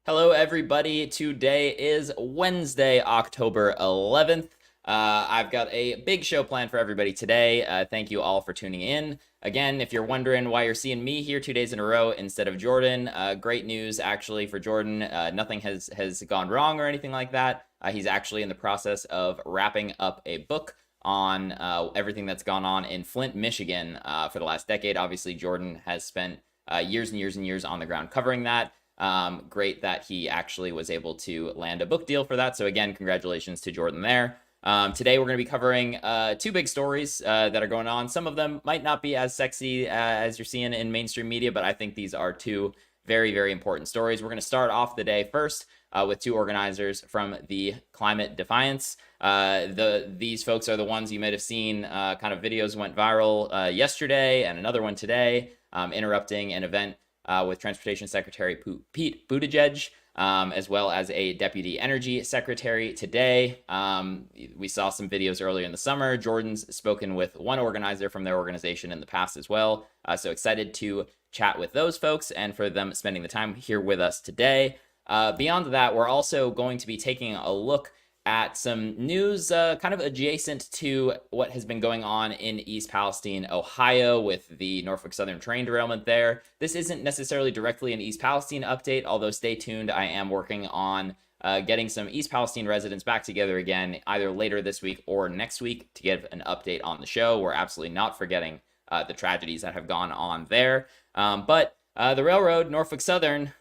Hello, everybody. Today is Wednesday, October 11th. I've got a big show planned for everybody today. Thank you all for tuning in. Again, if you're wondering why you're seeing me here 2 days in a row instead of Jordan, great news actually for Jordan. Nothing has gone wrong or anything like that. He's actually in the process of wrapping up a book on everything that's gone on in Flint, Michigan for the last decade. Obviously, Jordan has spent years and years and years on the ground covering that. Great that he actually was able to land a book deal for that. So again, congratulations to Jordan there. Today we're going to be covering two big stories that are going on. Some of them might not be as sexy as you're seeing in mainstream media, but I think these are two very, very important stories. We're going to start off the day first with two organizers from the Climate Defiance. These folks are the ones you might have seen kind of videos went viral yesterday and another one today interrupting an event with Transportation Secretary Pete Buttigieg, as well as a Deputy Energy Secretary today. We saw some videos earlier in the summer. Jordan's spoken with one organizer from their organization in the past as well. So excited to chat with those folks and for them spending the time here with us today. Beyond that, we're also going to be taking a look at some news kind of adjacent to what has been going on in East Palestine, Ohio, with the Norfolk Southern train derailment there. This isn't necessarily directly an East Palestine update, although stay tuned. I am working on getting some East Palestine residents back together again, either later this week or next week, to give an update on the show. We're absolutely not forgetting the tragedies that have gone on there. But the railroad, Norfolk Southern,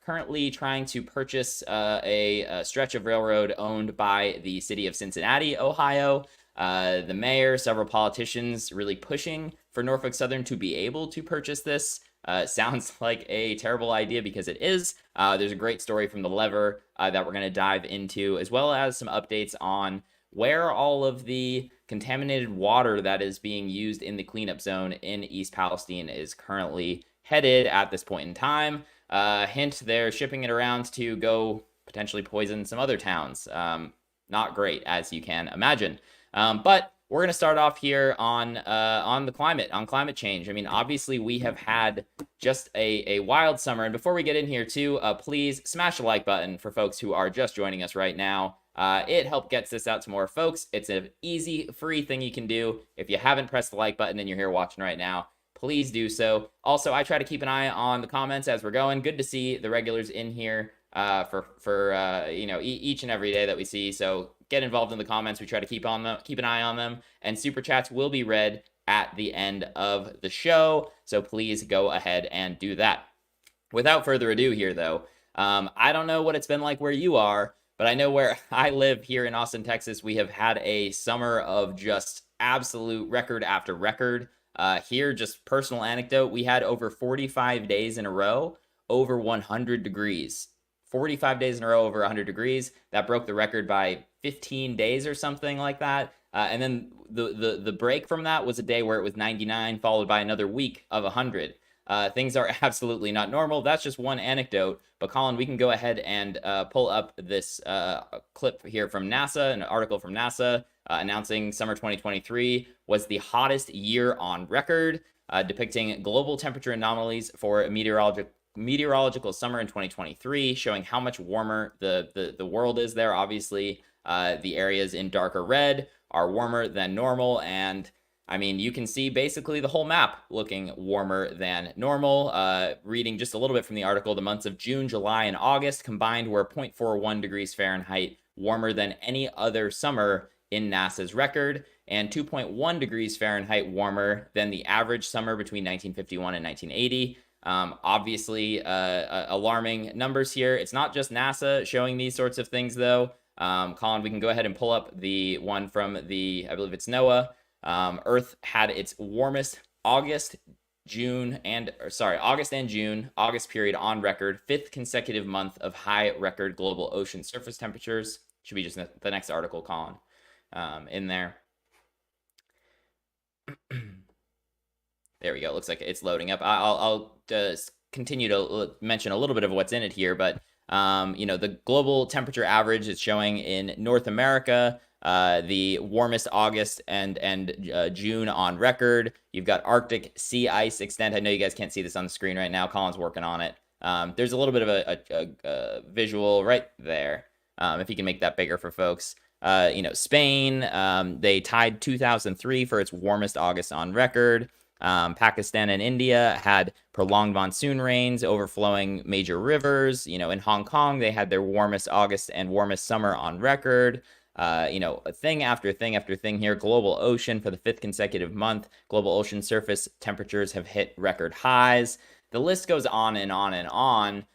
currently trying to purchase a stretch of railroad owned by the city of Cincinnati, Ohio. The mayor, several politicians really pushing for Norfolk Southern to be able to purchase this. Sounds like a terrible idea because it is. There's a great story from The Lever that we're going to dive into, as well as some updates on where all of the contaminated water that is being used in the cleanup zone in East Palestine is currently headed at this point in time. Hint, they're shipping it around to go potentially poison some other towns. Not great, as you can imagine. But we're going to start off here on the climate change. I mean, obviously, we have had just a wild summer. And before we get in here, too, please smash the like button for folks who are just joining us right now. It helps gets this out to more folks. It's an easy, free thing you can do. If you haven't pressed the like button and you're here watching right now, please do so. Also, I try to keep an eye on the comments as we're going. Good to see the regulars in here for each and every day that we see. So get involved in the comments. We try to keep an eye on them, and super chats will be read at the end of the show. So please go ahead and do that. Without further ado here, though, I don't know what it's been like where you are, but I know where I live here in Austin, Texas, we have had a summer of just absolute record after record. Here, just personal anecdote, we had over 45 days in a row over 100 degrees. 45 days in a row over 100 degrees. That broke the record by 15 days or something like that. And then the break from that was a day where it was 99, followed by another week of 100. Things are absolutely not normal. That's just one anecdote. But Colin, we can go ahead and pull up this clip here from NASA, an article from NASA announcing summer 2023 was the hottest year on record, depicting global temperature anomalies for a meteorological summer in 2023, showing how much warmer the world is there. Obviously, the areas in darker red are warmer than normal, and I mean, you can see basically the whole map looking warmer than normal. Reading just a little bit from the article, the months of June, July, and August combined were 0.41 degrees Fahrenheit warmer than any other summer in NASA's record, and 2.1 degrees Fahrenheit warmer than the average summer between 1951 and 1980. Obviously, alarming numbers here. It's not just NASA showing these sorts of things, though. Colin, we can go ahead and pull up the one from I believe it's NOAA. Earth had its warmest August and June period on record, 5th consecutive month of high record global ocean surface temperatures. Should be just the next article, Colin, in there. There we go. Looks like it's loading up. I'll just continue to mention a little bit of what's in it here, but the global temperature average is showing in North America the warmest August and June on record. You've got Arctic sea ice extent. I know you guys can't see this on the screen right now. Colin's working on it. There's a little bit of a visual right there. If you can make that bigger for folks. Spain, they tied 2003 for its warmest August on record. Pakistan and India had prolonged monsoon rains overflowing major rivers. In Hong Kong, they had their warmest August and warmest summer on record. Thing after thing after thing here. Global ocean for the 5th consecutive month. Global ocean surface temperatures have hit record highs. The list goes on and on and on.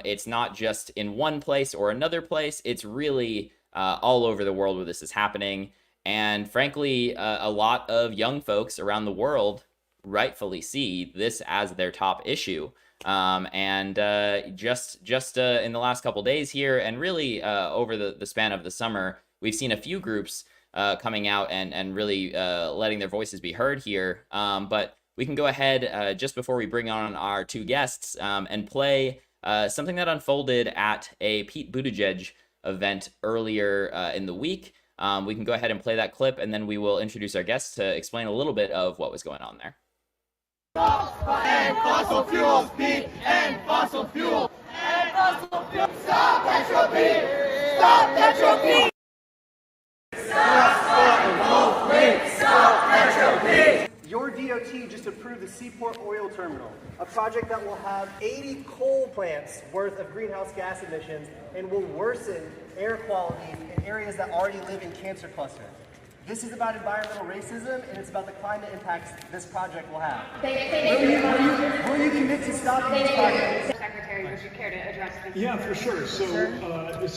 It's not just in one place or another place. It's really all over the world where this is happening. And frankly, a lot of young folks around the world rightfully see this as their top issue. Just in the last couple days here, and really over the span of the summer, we've seen a few groups coming out and really letting their voices be heard here. But we can go ahead just before we bring on our two guests and play something that unfolded at a Pete Buttigieg event earlier in the week. We can go ahead and play that clip, and then we will introduce our guests to explain a little bit of what was going on there. And fossil fuels, Pete, and fossil fuels, and fossil fuels. Stop Petro Pete! Stop Petro Pete! Stop Petro Pete! Your DOT just approved the Seaport Oil Terminal, a project that will have 80 coal plants worth of greenhouse gas emissions and will worsen air quality in areas that already live in cancer clusters. This is about environmental racism, and it's about the climate impacts this project will have. Will you commit to stopping this project? Secretary, would you care to address this? Yeah, for sure. So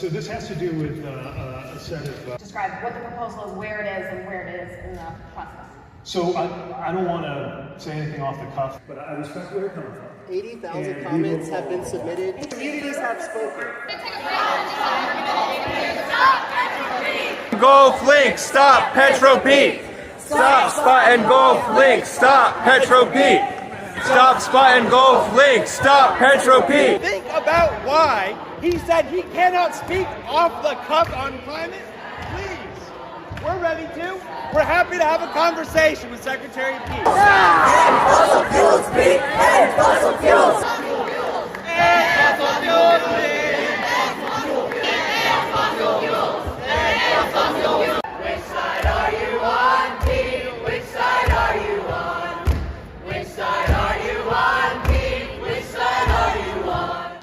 this has to do with a set of... Describe what the proposal is, where it is, and where it is in the process. So I don't want to say anything off the cuff, but I respect where you're coming from. 80,000 comments have been submitted. Communities have spoken. Go Flink, stop Petro Pete! Stop, spot, and go Flink, stop Petro Pete! Stop, spot, and go Flink, stop Petro Pete! Think about why he said he cannot speak off the cuff on climate. Please, we're ready to. We're happy to have a conversation with Secretary Pete. And fossil fuels, Pete! And fossil fuels! And fossil fuels, Pete! Which side are you on, Pete? Which side are you on? Which side are you on, Pete? Which side are you on?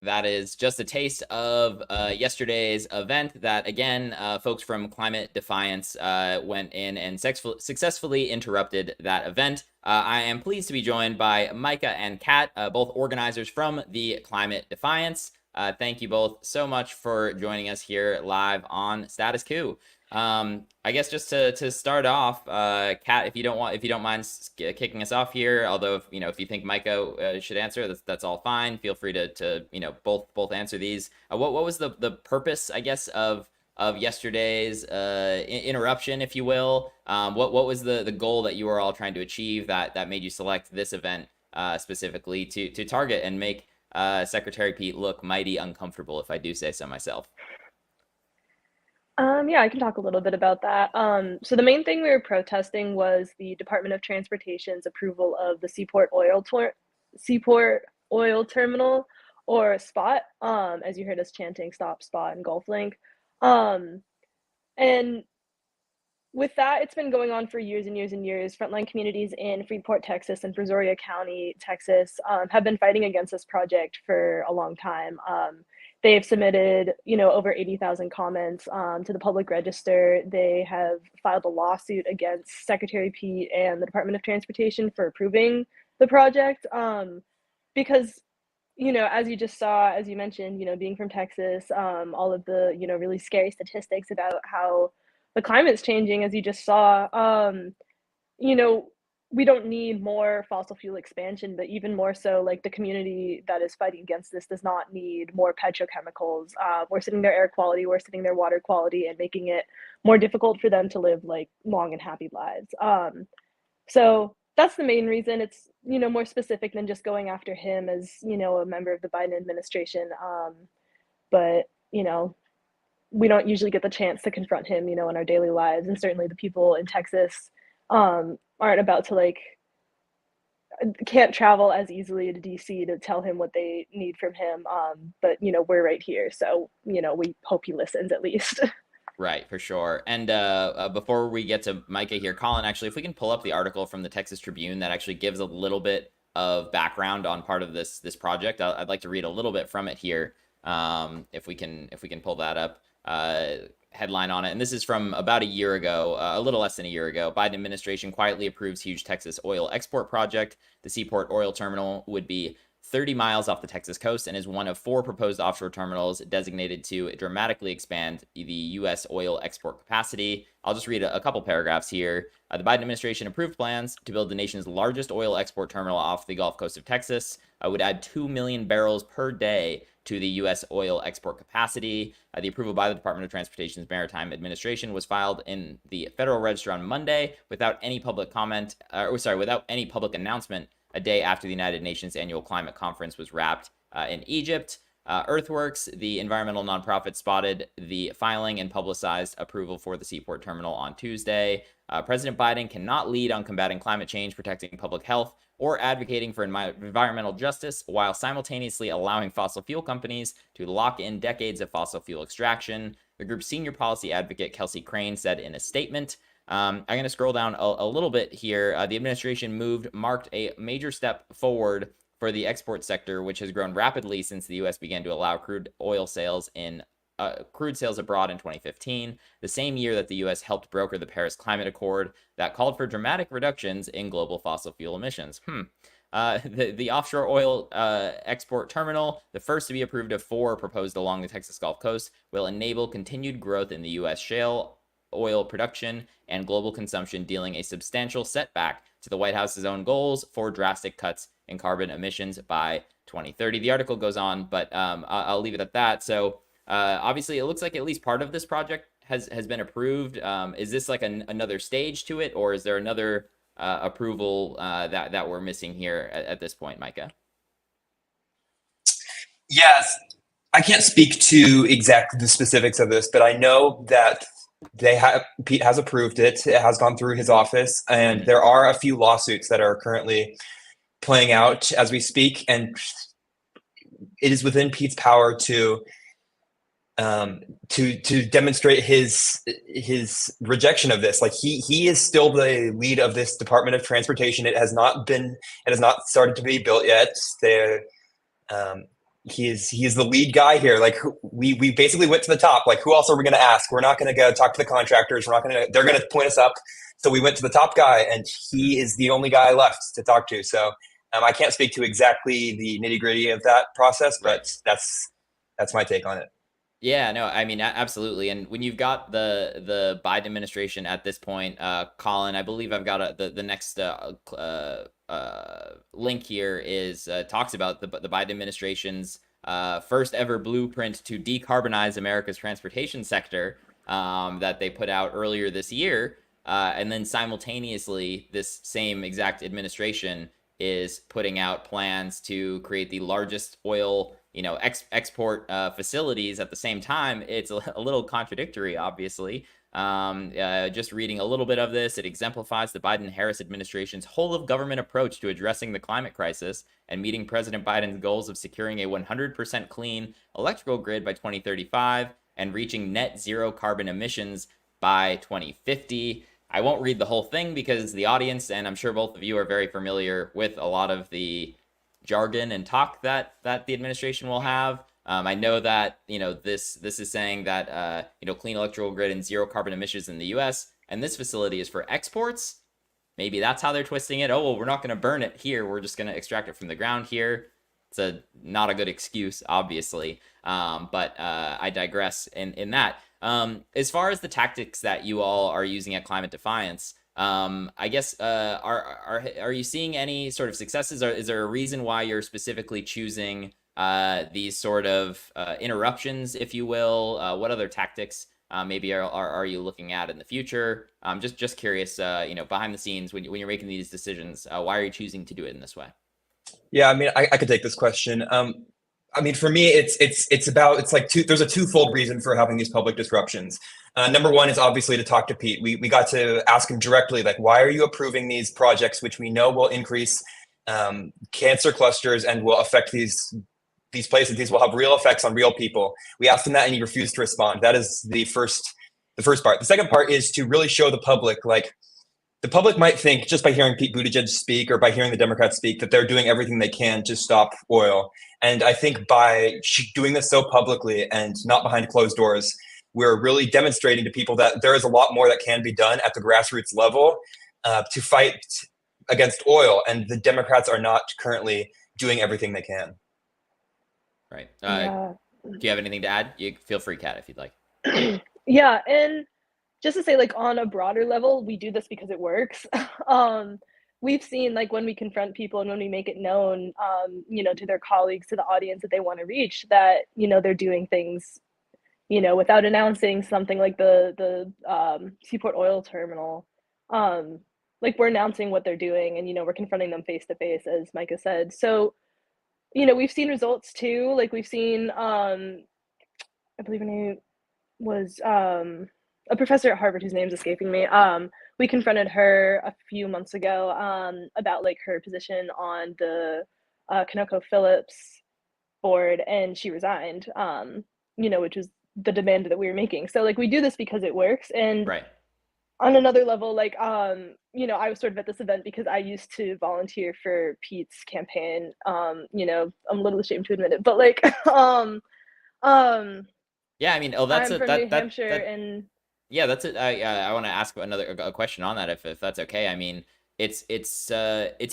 That is just a taste of yesterday's event that, again, folks from Climate Defiance went in and successfully interrupted that event. I am pleased to be joined by Micah and Kat, both organizers from the Climate Defiance. Thank you both so much for joining us here live on Status Coup. I guess just to start off, Kat, if you don't mind kicking us off here, although if you think Micah should answer, that's all fine. Feel free to both answer these. What was the purpose, I guess, of yesterday's interruption, if you will? What was the goal that you were all trying to achieve that made you select this event specifically to target and make Secretary Pete look mighty uncomfortable, if I do say so myself? Yeah, I can talk a little bit about that. So the main thing we were protesting was the Department of Transportation's approval of the Seaport Oil Terminal, or SPOT, as you heard us chanting Stop, Spot, and Gulf Link. And with that, it's been going on for years and years and years. Frontline communities in Freeport, Texas, and Brazoria County, Texas, have been fighting against this project for a long time. They've submitted, over 80,000 comments to the public register. They have filed a lawsuit against Secretary Pete and the Department of Transportation for approving the project. Because, as you just saw, as you mentioned, being from Texas, all of the, really scary statistics about how the climate's changing, as you just saw, we don't need more fossil fuel expansion, but even more so, like, the community that is fighting against this does not need more petrochemicals. Worsening their air quality, worsening their water quality, and making it more difficult for them to live like long and happy lives. So that's the main reason. It's, more specific than just going after him as, a member of the Biden administration. But, we don't usually get the chance to confront him, in our daily lives. And certainly the people in Texas aren't about to can't travel as easily to DC to tell him what they need from him. But we're right here, so we hope he listens at least. Right, for sure. And before we get to Micah here, Colin, actually, if we can pull up the article from the Texas Tribune that actually gives a little bit of background on part of this project, I'd like to read a little bit from it here. If we can pull that up. Headline on it, and this is from about a year ago, a little less than a year ago. Biden administration quietly approves huge Texas oil export project. The Seaport Oil Terminal would be 30 miles off the Texas coast and is one of 4 proposed offshore terminals designated to dramatically expand the U.S. oil export capacity. I'll just read a couple paragraphs here. The Biden administration approved plans to build the nation's largest oil export terminal off the Gulf Coast of Texas. Would add 2 million barrels per day to the U.S. oil export capacity. The approval by the Department of Transportation's Maritime Administration was filed in the Federal Register on Monday without any public comment, without any public announcement, a day after the United Nations Annual Climate Conference was wrapped in Egypt. Earthworks, the environmental nonprofit, spotted the filing and publicized approval for the Seaport Terminal on Tuesday. President Biden cannot lead on combating climate change, protecting public health, or advocating for environmental justice while simultaneously allowing fossil fuel companies to lock in decades of fossil fuel extraction, the group's senior policy advocate Kelsey Crane said in a statement. I'm going to scroll down a little bit here. The administration marked a major step forward for the export sector, which has grown rapidly since the U.S. began to allow crude sales abroad in 2015, the same year that the U.S. helped broker the Paris Climate Accord that called for dramatic reductions in global fossil fuel emissions. The offshore oil export terminal, the first to be approved of 4 proposed along the Texas Gulf Coast, will enable continued growth in the U.S. shale oil production and global consumption, dealing a substantial setback to the White House's own goals for drastic cuts in carbon emissions by 2030. The article goes on, but I'll leave it at that. So obviously, it looks like at least part of this project has been approved. Is this like another stage to it, or is there another approval that we're missing here at this point, Micah? Yes, I can't speak to exactly the specifics of this, but I know that Pete has approved it. It has gone through his office, and there are a few lawsuits that are currently playing out as we speak, and it is within Pete's power to demonstrate his rejection of this. Like he is still the lead of this Department of Transportation. It has not started to be built yet. He is the lead guy here. Like we basically went to the top. Like who else are we going to ask? We're not going to go talk to the contractors. They're going to point us up. So we went to the top guy, and he is the only guy left to talk to. So I can't speak to exactly the nitty gritty of that process, but that's my take on it. Yeah, no, I mean, absolutely. And when you've got the Biden administration at this point, Colin, I believe I've got the next link here is talks about the Biden administration's first ever blueprint to decarbonize America's transportation sector that they put out earlier this year. And then simultaneously, this same exact administration is putting out plans to create the largest oil export facilities at the same time. It's a little contradictory, obviously. Just reading a little bit of this, it exemplifies the Biden-Harris administration's whole of government approach to addressing the climate crisis and meeting President Biden's goals of securing a 100% clean electrical grid by 2035 and reaching net zero carbon emissions by 2050. I won't read the whole thing because the audience, and I'm sure both of you are very familiar with a lot of the jargon and talk that the administration will have. I know that this is saying that clean electrical grid and zero carbon emissions in the U.S. and this facility is for exports. Maybe that's how they're twisting it. Oh well, we're not going to burn it here. We're just going to extract it from the ground here. It's not a good excuse, obviously. But I digress in that. As far as the tactics that you all are using at Climate Defiance, I guess are you seeing any sort of successes? Or is there a reason why you're specifically choosing these sort of interruptions, if you will? What other tactics maybe are you looking at in the future? Just curious, behind the scenes when you're making these decisions, why are you choosing to do it in this way? Yeah, I mean, I could take this question. I mean, for me, there's a twofold reason for having these public disruptions. Number one is obviously to talk to Pete. We got to ask him directly, like, why are you approving these projects, which we know will increase cancer clusters and will affect these places. These will have real effects on real people. We asked him that, and he refused to respond. That is the first part. The second part is to really show the public, like, the public might think just by hearing Pete Buttigieg speak or by hearing the Democrats speak that they're doing everything they can to stop oil. And I think by doing this so publicly and not behind closed doors, we're really demonstrating to people that there is a lot more that can be done at the grassroots level to fight against oil. And the Democrats are not currently doing everything they can. Right. Yeah. Do you have anything to add? You feel free, Kat, if you'd like. Yeah, and just to say, like, on a broader level, we do this because it works. We've seen, like, when we confront people and when we make it known, to their colleagues, to the audience that they want to reach, that, they're doing things, without announcing something like the Seaport Oil Terminal. Like, we're announcing what they're doing, and, we're confronting them face to face, as Micah said. So, we've seen results too. Like, we've seen, I believe her name was a professor at Harvard whose name's escaping me. We confronted her a few months ago about, like, her position on the ConocoPhillips board, and she resigned, which was the demand that we were making. So, like, we do this because it works. And Right. on another level, like, I was sort of at this event because I used to volunteer for Pete's campaign. I'm a little ashamed to admit it, but, like, Yeah, I mean, that's I'm it. from That New that Hampshire, that and yeah, that's it. I want to ask a question on that, if that's okay. I mean, it's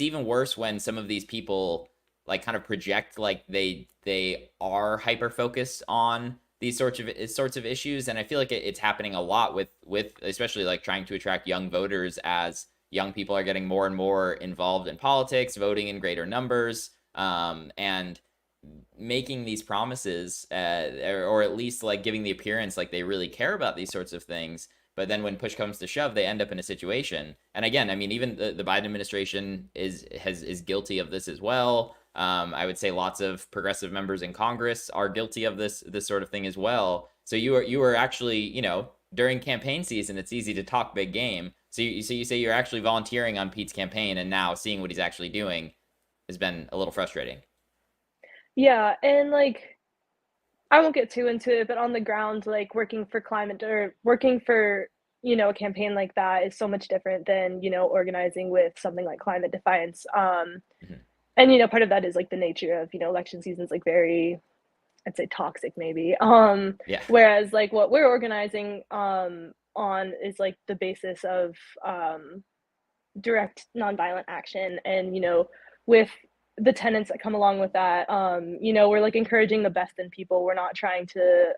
even worse when some of these people, like, kind of project like they are hyper focused on these sorts of issues, and I feel like it's happening a lot with especially, like, trying to attract young voters, as young people are getting more and more involved in politics, voting in greater numbers, and making these promises, or at least, like, giving the appearance like they really care about these sorts of things. But then when push comes to shove, they end up in a situation. And again, I mean, even the Biden administration is guilty of this as well. I would say lots of progressive members in Congress are guilty of this sort of thing as well. So you are actually, during campaign season, it's easy to talk big game. So you say you're actually volunteering on Pete's campaign, and now seeing what he's actually doing has been a little frustrating. yeah, and, like, I won't get too into it, but on the ground, like, working for climate or working for, a campaign like that is so much different than, organizing with something like Climate Defiance. And, part of that is, like, the nature of, election seasons, like, very, I'd say, toxic maybe. Yeah. Whereas, like, what we're organizing on is, like, the basis of direct nonviolent action, and, with the tenets that come along with that, we're, like, encouraging the best in people. We're not trying to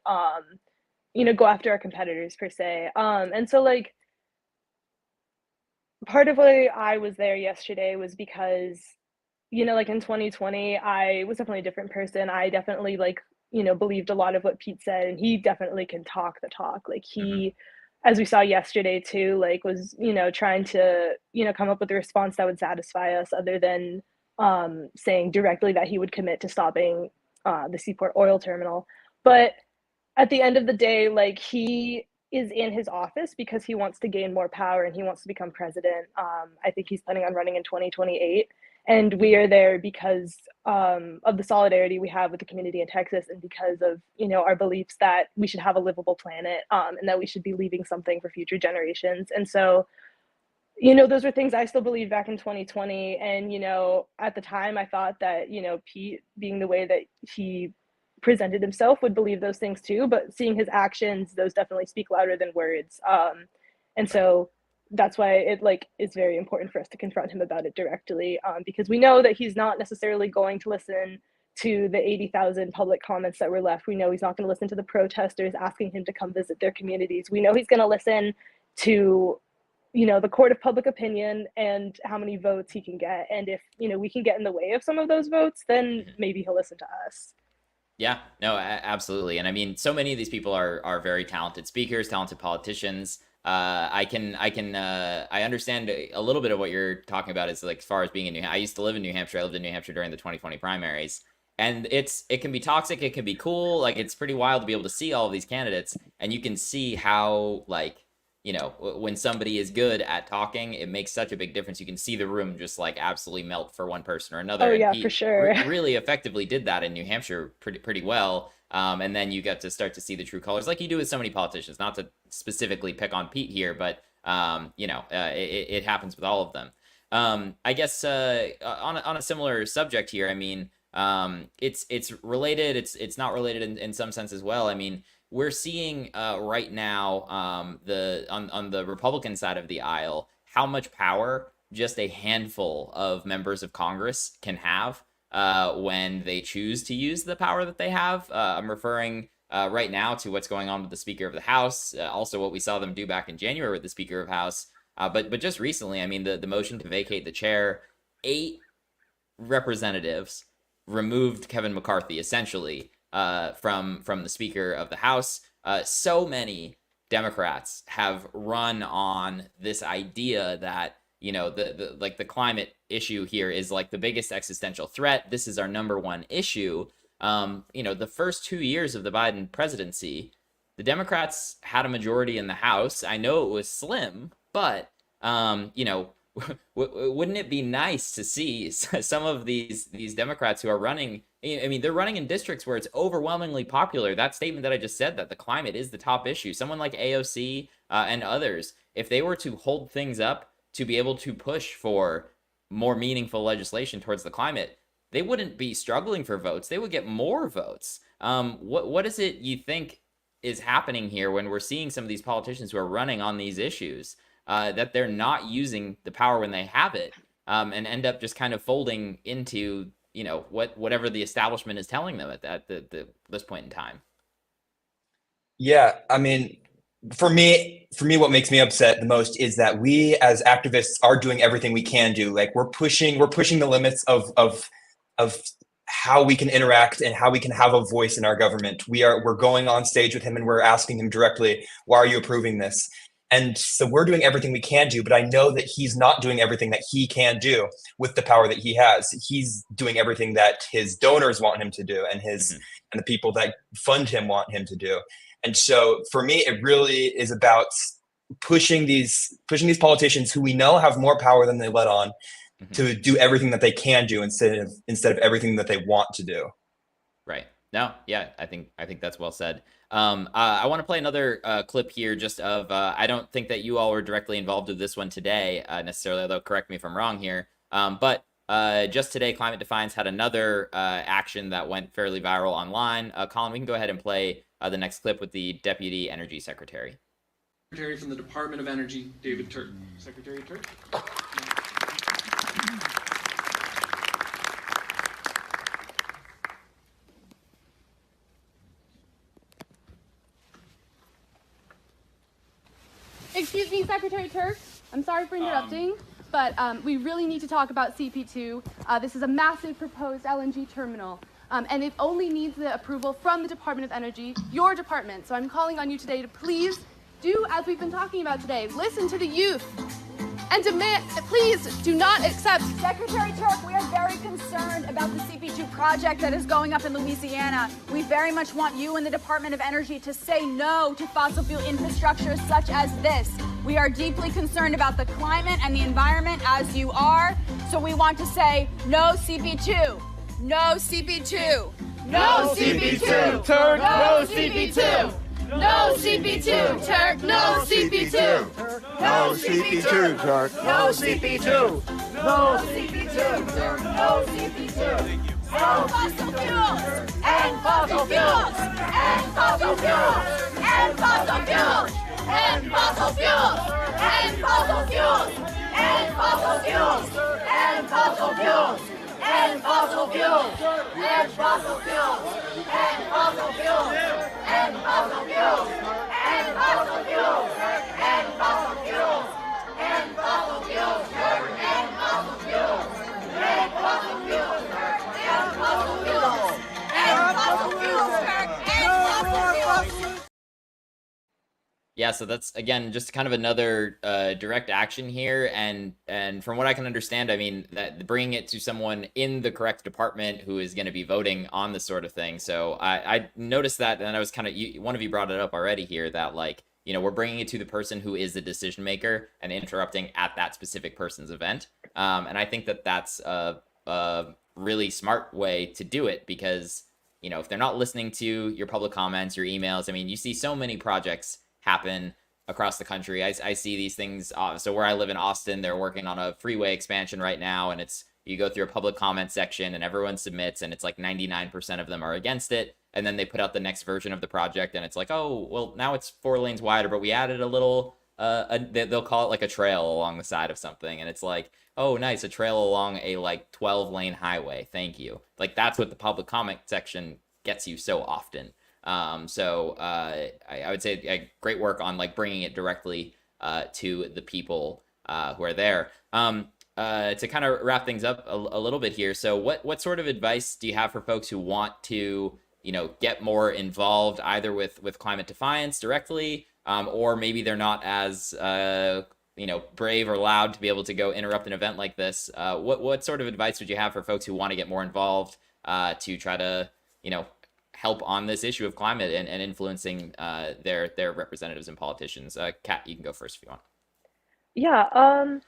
go after our competitors per se. And so, like, part of why I was there yesterday was because, like, in 2020, I was definitely a different person. I definitely, like, believed a lot of what Pete said, and he definitely can talk the talk. Like, he, as we saw yesterday too, like, was, trying to, come up with a response that would satisfy us, other than saying directly that he would commit to stopping the Seaport Oil Terminal. But at the end of the day, like, he is in his office because he wants to gain more power and he wants to become president. I think he's planning on running in 2028. And we are there because of the solidarity we have with the community in Texas, and because of, our beliefs that we should have a livable planet, and that we should be leaving something for future generations. And so, those were things I still believed back in 2020. And, at the time I thought that, Pete, being the way that he presented himself, would believe those things too. But seeing his actions, those definitely speak louder than words. And so that's why it, like, is very important for us to confront him about it directly, because we know that he's not necessarily going to listen to the 80,000 public comments that were left. We know he's not going to listen to the protesters asking him to come visit their communities. We know he's going to listen to, the court of public opinion and how many votes he can get. And if, we can get in the way of some of those votes, then maybe he'll listen to us. Yeah, no, absolutely. And I mean, so many of these people are very talented speakers, talented politicians. I understand a little bit of what you're talking about, is, like, as far as being in I used to live in New Hampshire. I lived in New Hampshire during the 2020 primaries, and it can be toxic. It can be cool. Like, it's pretty wild to be able to see all of these candidates, and you can see how, like, you know, when somebody is good at talking, it makes such a big difference. You can see the room just like absolutely melt for one person or another. Oh, And yeah, Pete for sure. really effectively did that in New Hampshire pretty well. And then you get to start to see the true colors, like you do with so many politicians. Not to specifically pick on Pete here, but you know, it happens with all of them. I guess on a similar subject here, I mean, it's related. It's not related in some sense as well. I mean, we're seeing right now on the Republican side of the aisle how much power just a handful of members of Congress can have when they choose to use the power that they have. I'm referring right now to what's going on with the Speaker of the House, also what we saw them do back in January with the Speaker of House. But just recently, I mean, the motion to vacate the chair, 8 representatives removed Kevin McCarthy essentially from the Speaker of the House. So many Democrats have run on this idea that, you know, the climate issue here is like the biggest existential threat. This is our number one issue. You know, the first 2 years of the Biden presidency, the Democrats had a majority in the House. I know it was slim, but you know, wouldn't it be nice to see some of these Democrats who are running? I mean, they're running in districts where it's overwhelmingly popular. That statement that I just said, that the climate is the top issue. Someone like AOC and others, if they were to hold things up to be able to push for more meaningful legislation towards the climate, they wouldn't be struggling for votes. They would get more votes. What is it you think is happening here when we're seeing some of these politicians who are running on these issues, that they're not using the power when they have it, and end up just kind of folding into, you know, whatever the establishment is telling them at this point in time? Yeah, I mean, for me, what makes me upset the most is that we as activists are doing everything we can do. Like we're pushing the limits of how we can interact and how we can have a voice in our government. We're going on stage with him and we're asking him directly, why are you approving this? And so we're doing everything we can do, but I know that he's not doing everything that he can do with the power that he has. He's doing everything that his donors want him to do, and and the people that fund him want him to do. And so for me, it really is about pushing these politicians who we know have more power than they let on to do everything that they can do instead of everything that they want to do. Right. No, yeah, I think that's well said. I want to play another clip here just of, I don't think that you all were directly involved with this one today necessarily, although correct me if I'm wrong here. But just today, Climate Defiance had another action that went fairly viral online. Colin, we can go ahead and play the next clip with the Deputy Energy Secretary. Secretary from the Department of Energy, David Turk. Secretary Turk. Excuse me, Secretary Turk. I'm sorry for interrupting, but we really need to talk about CP2. This is a massive proposed LNG terminal, and it only needs the approval from the Department of Energy, your department. So I'm calling on you today to please do as we've been talking about today. Listen to the youth and demand, please do not accept. Secretary Turk, we are very concerned about the CP2 project that is going up in Louisiana. We very much want you and the Department of Energy to say no to fossil fuel infrastructure such as this. We are deeply concerned about the climate and the environment, as you are. So we want to say no CP2. No CP2. No CP2. Turk, no CP2. No CP2, Turk. No CP2. No CP2, Turk. No CP2. No CP2, Turk. No CP2. No fossil fuels. And fossil fuels. And fossil fuels. And fossil fuels. And fossil fuels. And fossil fuels. And fossil fuels. And fossil fuels. And fossil fuels. And fossil fuels. And fossil fuels. And fossil fuels. And fossil fuels. And fossil fuels. And fossil fuels. And fossil fuels. And fossil fuels. And fossil fuels. And fossil fuels. And fossil fuels. Yeah, so that's, again, just kind of another direct action here, and from what I can understand, I mean, that bringing it to someone in the correct department who is going to be voting on this sort of thing. So I noticed that, and I was kind of, one of you brought it up already here, that like we're bringing it to the person who is the decision maker and interrupting at that specific person's event. And I think that that's a really smart way to do it, because, if they're not listening to your public comments, your emails, I mean, you see so many projects happen across the country. I see these things. So where I live in Austin, they're working on a freeway expansion right now, and you go through a public comment section and everyone submits, and it's like 99% of them are against it. And then they put out the next version of the project, and it's like, oh, well, now it's 4 lanes wider, but we added a little, they'll call it like a trail along the side of something. And it's like, oh, nice, a trail along a like 12-lane highway. Thank you. Like, that's what the public comment section gets you so often. So I would say great work on like bringing it directly to the people who are there. To kind of wrap things up a little bit here. So what sort of advice do you have for folks who want to, get more involved either with Climate Defiance directly, or maybe they're not as, brave or loud to be able to go interrupt an event like this? What sort of advice would you have for folks who want to get more involved to try to, help on this issue of climate and influencing their representatives and politicians? Kat, you can go first if you want. Yeah,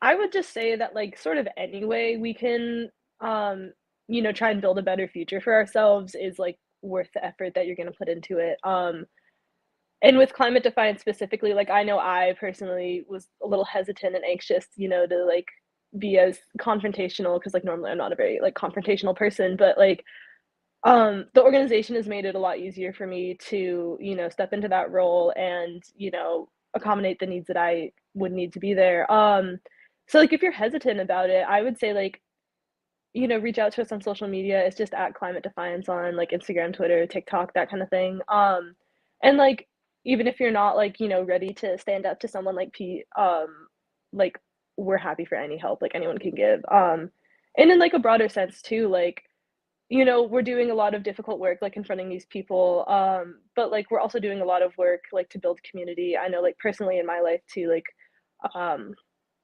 I would just say that, like, sort of any way we can, try and build a better future for ourselves is, like, worth the effort that you're going to put into it. And with Climate Defiance specifically, like, I know I personally was a little hesitant and anxious, to, like, be as confrontational, because, like, normally I'm not a very, like, confrontational person, but, like, the organization has made it a lot easier for me to, step into that role and, accommodate the needs that I would need to be there. So, like, if you're hesitant about it, I would say, like, reach out to us on social media. It's just at Climate Defiance on, like, Instagram, Twitter, TikTok, that kind of thing. And, like, even if you're not, like, ready to stand up to someone like Pete, like, we're happy for any help, like, anyone can give. And in, like, a broader sense too, like, we're doing a lot of difficult work, like, confronting these people, but, like, we're also doing a lot of work, like, to build community. I know, like, personally in my life too, like,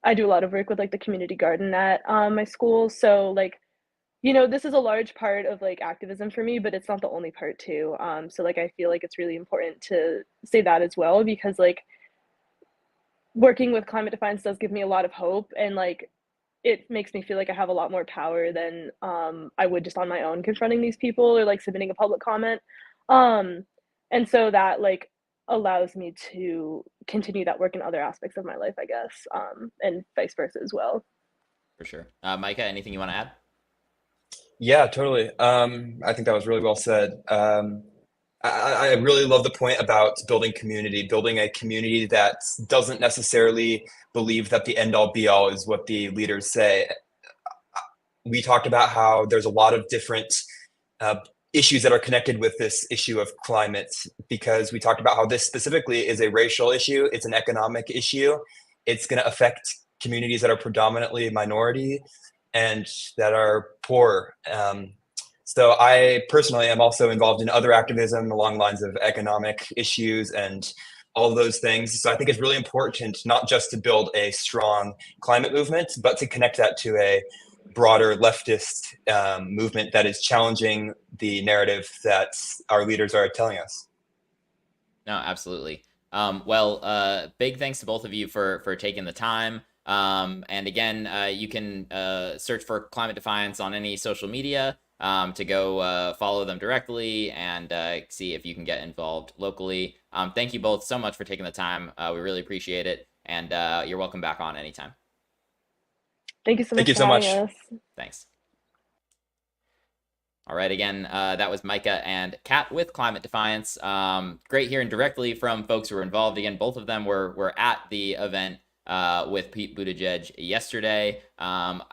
I do a lot of work with, like, the community garden at my school. So, like, this is a large part of, like, activism for me, but it's not the only part too. So, like, I feel like it's really important to say that as well, because, like, working with Climate Defiance does give me a lot of hope, and, like, it makes me feel like I have a lot more power than I would just on my own confronting these people or, like, submitting a public comment. And so that, like, allows me to continue that work in other aspects of my life, I guess, and vice versa as well. For sure. Micah, anything you want to add? Yeah, totally. I think that was really well said. I really love the point about building a community that doesn't necessarily believe that the end all be all is what the leaders say. We talked about how there's a lot of different issues that are connected with this issue of climate, because we talked about how this specifically is a racial issue. It's an economic issue. It's going to affect communities that are predominantly minority and that are poor. So I personally am also involved in other activism along lines of economic issues and all of those things. So I think it's really important not just to build a strong climate movement, but to connect that to a broader leftist movement that is challenging the narrative that our leaders are telling us. No, absolutely. Big thanks to both of you for taking the time. And again, you can search for Climate Defiance on any social media to go follow them directly and see if you can get involved locally. Thank you both so much for taking the time. We really appreciate it. And you're welcome back on anytime. Thank you so much. Thank you so much. Thanks. All right, again, that was Micah and Kat with Climate Defiance. Great hearing directly from folks who were involved. Again, both of them were at the event with Pete Buttigieg yesterday.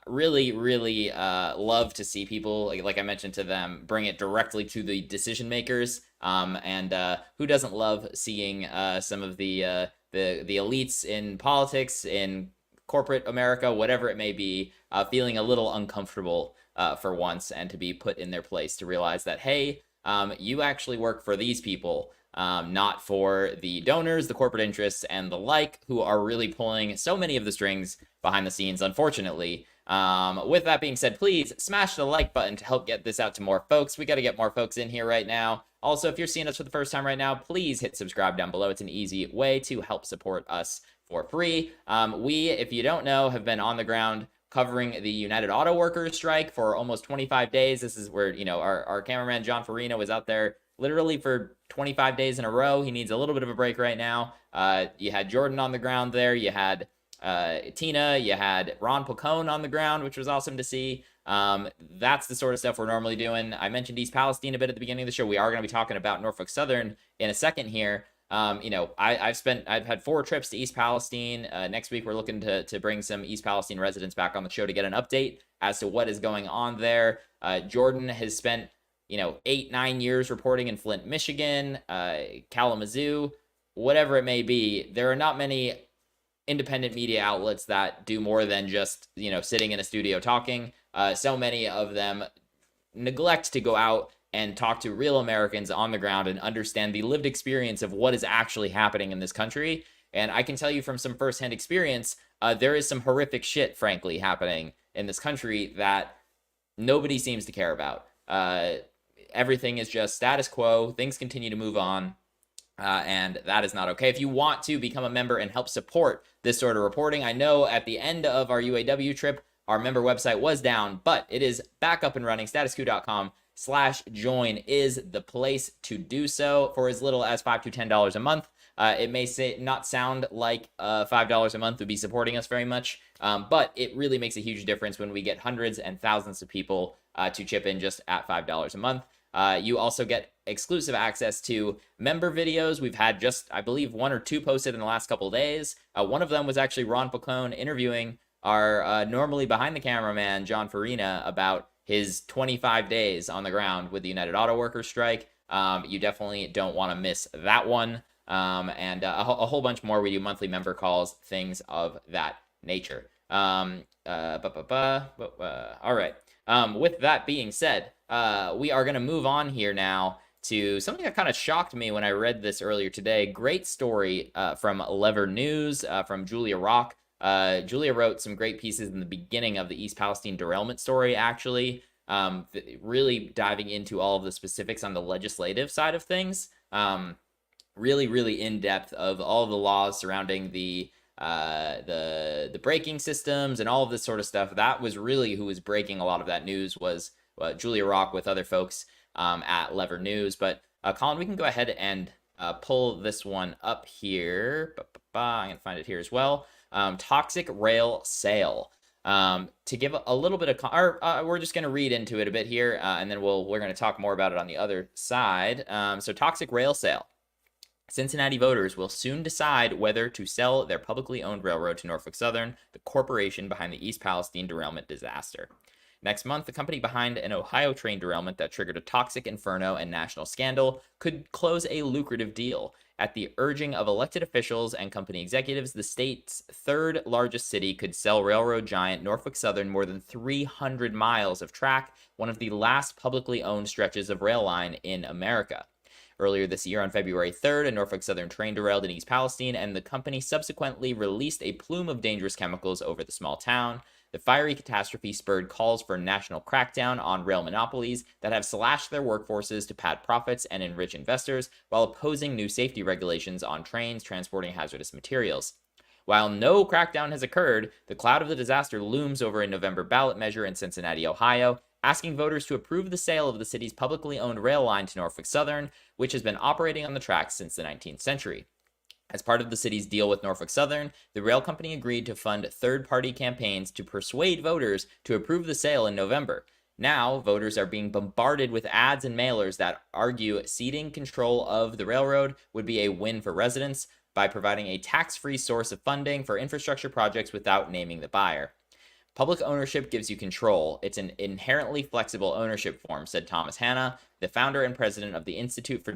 Really love to see people, like I mentioned to them, bring it directly to the decision makers. And who doesn't love seeing some of the elites in politics, in corporate America, whatever it may be, feeling a little uncomfortable for once, and to be put in their place to realize that, hey, you actually work for these people, not for the donors, the corporate interests, and the like, who are really pulling so many of the strings behind the scenes, unfortunately, With that being said, please smash the like button to help get this out to more folks. We got to get more folks in here right now. Also, if you're seeing us for the first time right now, please hit subscribe down below. It's an easy way to help support us for free. We, if you don't know, have been on the ground covering the United Auto Workers strike for almost 25 days. This is where, you know, our cameraman John Farina was out there literally for 25 days in a row. He needs a little bit of a break right now. You had Jordan on the ground there. You had Tina, you had Ron Pacone on the ground, which was awesome to see. That's the sort of stuff we're normally doing. I mentioned East Palestine a bit at the beginning of the show. We are going to be talking about Norfolk Southern in a second here. You know, I've had 4 trips to East Palestine. Next week, we're looking to bring some East Palestine residents back on the show to get an update as to what is going on there. Jordan has spent, you know, 8-9 years reporting in Flint, Michigan, Kalamazoo, whatever it may be. There are not many independent media outlets that do more than just, you know, sitting in a studio talking. So many of them neglect to go out and talk to real Americans on the ground and understand the lived experience of what is actually happening in this country. And I can tell you from some firsthand experience, there is some horrific shit, frankly, happening in this country that nobody seems to care about. Everything is just status quo. Things continue to move on. And that is not okay. If you want to become a member and help support this sort of reporting, I know at the end of our UAW trip, our member website was down, but it is back up and running. StatusCoup.com/join is the place to do so for as little as $5 to $10 a month. It may not sound like $5 a month would be supporting us very much, but it really makes a huge difference when we get hundreds and thousands of people to chip in just at $5 a month. You also get exclusive access to member videos. We've had just, I believe, 1 or 2 posted in the last couple of days. One of them was actually Ron Pacone interviewing our normally behind the camera man, John Farina, about his 25 days on the ground with the United Auto Workers strike. You definitely don't want to miss that one. And a whole bunch more. We do monthly member calls, things of that nature. All right. With that being said, we are going to move on here now to something that kind of shocked me when I read this earlier today. Great story from Lever News from Julia Rock. Julia wrote some great pieces in the beginning of the East Palestine derailment story, actually, really diving into all of the specifics on the legislative side of things. Really in depth of all of the laws surrounding the braking systems and all of this sort of stuff. That was really who was breaking a lot of that news, was Julia Rock with other folks at Lever News. But Colin, we can go ahead and pull this one up here. I'm going to find it here as well. Toxic rail sale. To give a little bit of, we're just going to read into it a bit here, and then we're going to talk more about it on the other side. So toxic rail sale. Cincinnati voters will soon decide whether to sell their publicly owned railroad to Norfolk Southern, the corporation behind the East Palestine derailment disaster. Next month, the company behind an Ohio train derailment that triggered a toxic inferno and national scandal could close a lucrative deal. At the urging of elected officials and company executives, the state's 3rd largest city could sell railroad giant Norfolk Southern more than 300 miles of track, one of the last publicly owned stretches of rail line in America. Earlier this year, on February 3rd, a Norfolk Southern train derailed in East Palestine, and the company subsequently released a plume of dangerous chemicals over the small town. The fiery catastrophe spurred calls for a national crackdown on rail monopolies that have slashed their workforces to pad profits and enrich investors, while opposing new safety regulations on trains transporting hazardous materials. While no crackdown has occurred, the cloud of the disaster looms over a November ballot measure in Cincinnati, Ohio, asking voters to approve the sale of the city's publicly owned rail line to Norfolk Southern, which has been operating on the tracks since the 19th century. As part of the city's deal with Norfolk Southern, the rail company agreed to fund third-party campaigns to persuade voters to approve the sale in November. Now, voters are being bombarded with ads and mailers that argue ceding control of the railroad would be a win for residents by providing a tax-free source of funding for infrastructure projects without naming the buyer. Public ownership gives you control. It's an inherently flexible ownership form, said Thomas Hanna, the founder and president of the Institute for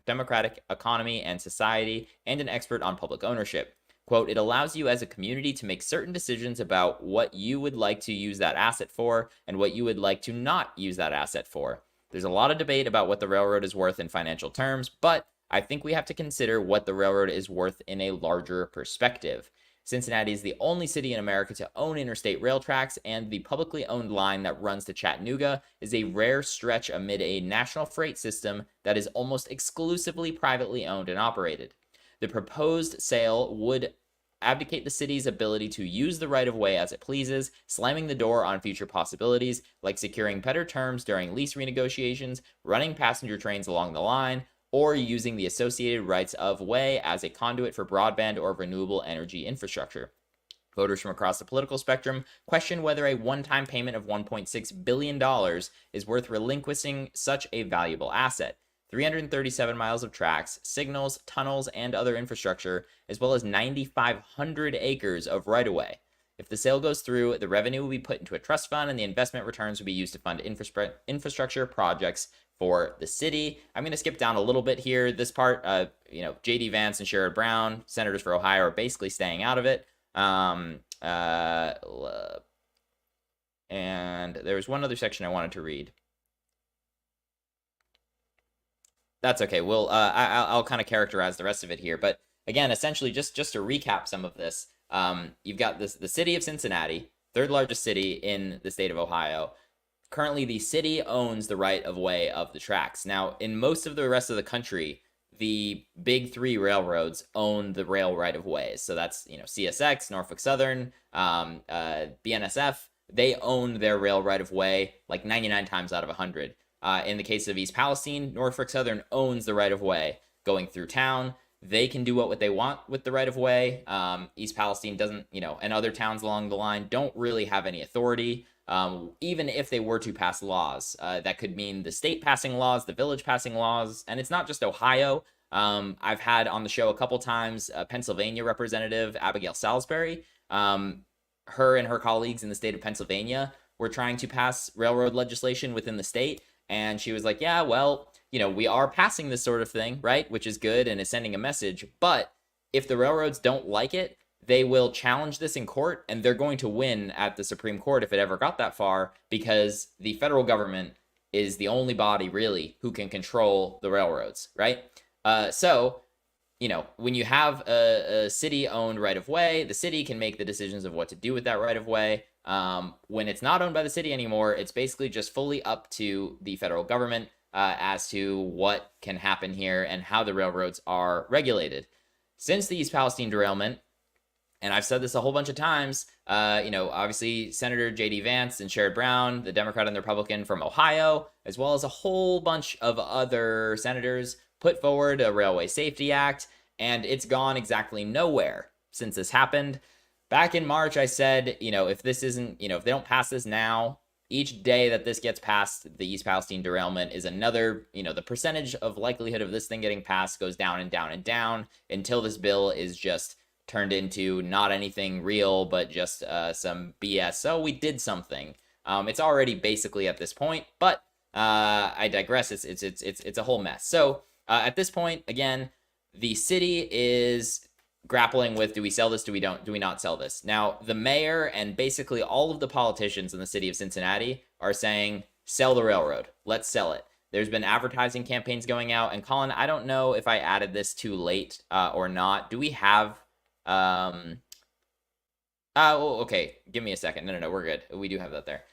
Democratic Economy and Society and an expert on public ownership. Quote, it allows you as a community to make certain decisions about what you would like to use that asset for and what you would like to not use that asset for. There's a lot of debate about what the railroad is worth in financial terms, but I think we have to consider what the railroad is worth in a larger perspective. Cincinnati is the only city in America to own interstate rail tracks, and the publicly owned line that runs to Chattanooga is a rare stretch amid a national freight system that is almost exclusively privately owned and operated. The proposed sale would abdicate the city's ability to use the right-of-way as it pleases, slamming the door on future possibilities like securing better terms during lease renegotiations, running passenger trains along the line, or using the associated rights of way as a conduit for broadband or renewable energy infrastructure. Voters from across the political spectrum question whether a one-time payment of $1.6 billion is worth relinquishing such a valuable asset. 337 miles of tracks, signals, tunnels, and other infrastructure, as well as 9,500 acres of right-of-way. If the sale goes through, the revenue will be put into a trust fund, and the investment returns will be used to fund infrastructure projects for the city. I'm going to skip down a little bit here. This part, J.D. Vance and Sherrod Brown, senators for Ohio, are basically staying out of it. And there was one other section I wanted to read. That's okay. I'll kind of characterize the rest of it here. But again, essentially, just to recap some of this, you've got the city of Cincinnati, third largest city in the state of Ohio. Currently, the city owns the right-of-way of the tracks. Now, in most of the rest of the country, the big three railroads own the rail right-of-ways. So that's, CSX, Norfolk Southern, BNSF. They own their rail right-of-way like 99 times out of 100. In the case of East Palestine, Norfolk Southern owns the right-of-way going through town. They can do what they want with the right-of-way. East Palestine doesn't, and other towns along the line don't really have any authority. Even if they were to pass laws, that could mean the state passing laws, the village passing laws, and it's not just Ohio. I've had on the show a couple times Pennsylvania Representative Abigail Salisbury. Her and her colleagues in the state of Pennsylvania were trying to pass railroad legislation within the state, and she was like, yeah, well, we are passing this sort of thing, right, which is good and is sending a message, but if the railroads don't like it, they will challenge this in court, and they're going to win at the Supreme Court if it ever got that far, because the federal government is the only body, really, who can control the railroads, right? So, when you have a city-owned right-of-way, the city can make the decisions of what to do with that right-of-way. When it's not owned by the city anymore, it's basically just fully up to the federal government as to what can happen here and how the railroads are regulated. Since the East Palestine derailment, and I've said this a whole bunch of times, obviously Senator J.D. Vance and Sherrod Brown, the Democrat and the Republican from Ohio, as well as a whole bunch of other senators, put forward a Railway Safety Act, and it's gone exactly nowhere since this happened. Back in March, I said, if this isn't, if they don't pass this now, each day that this gets past the East Palestine derailment is another, the percentage of likelihood of this thing getting passed goes down and down and down until this bill is just turned into not anything real, but just some BS. So we did something. It's already basically at this point, but I digress. It's a whole mess. So at this point, again, the city is grappling with, do we sell this? Do we not sell this? Now, the mayor and basically all of the politicians in the city of Cincinnati are saying, sell the railroad. Let's sell it. There's been advertising campaigns going out. And Colin, I don't know if I added this too late or not. Do we have... okay. Give me a second. No, we're good. We do have that there.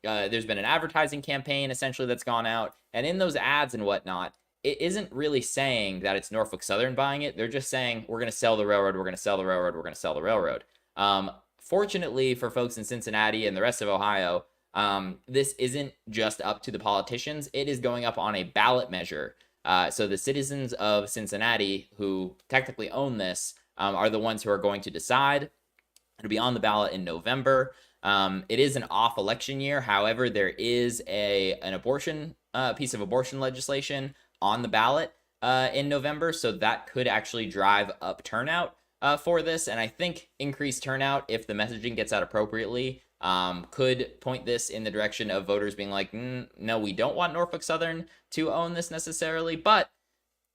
There's been an advertising campaign essentially that's gone out. And in those ads and whatnot, it isn't really saying that it's Norfolk Southern buying it. They're just saying, we're going to sell the railroad, we're going to sell the railroad, we're going to sell the railroad. Fortunately for folks in Cincinnati and the rest of Ohio, this isn't just up to the politicians. It is going up on a ballot measure. So the citizens of Cincinnati who technically own this are the ones who are going to decide. It'll be on the ballot in November. It is an off-election year. However, there is an abortion piece of abortion legislation on the ballot in November, so that could actually drive up turnout for this, and I think increased turnout, if the messaging gets out appropriately, could point this in the direction of voters being like, no, we don't want Norfolk Southern to own this necessarily, but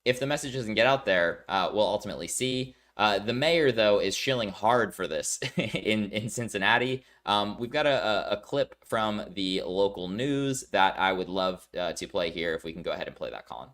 if the message doesn't get out there, we'll ultimately see. The mayor, though, is shilling hard for this in Cincinnati. We've got a clip from the local news that I would love to play here, if we can go ahead and play that, Colin.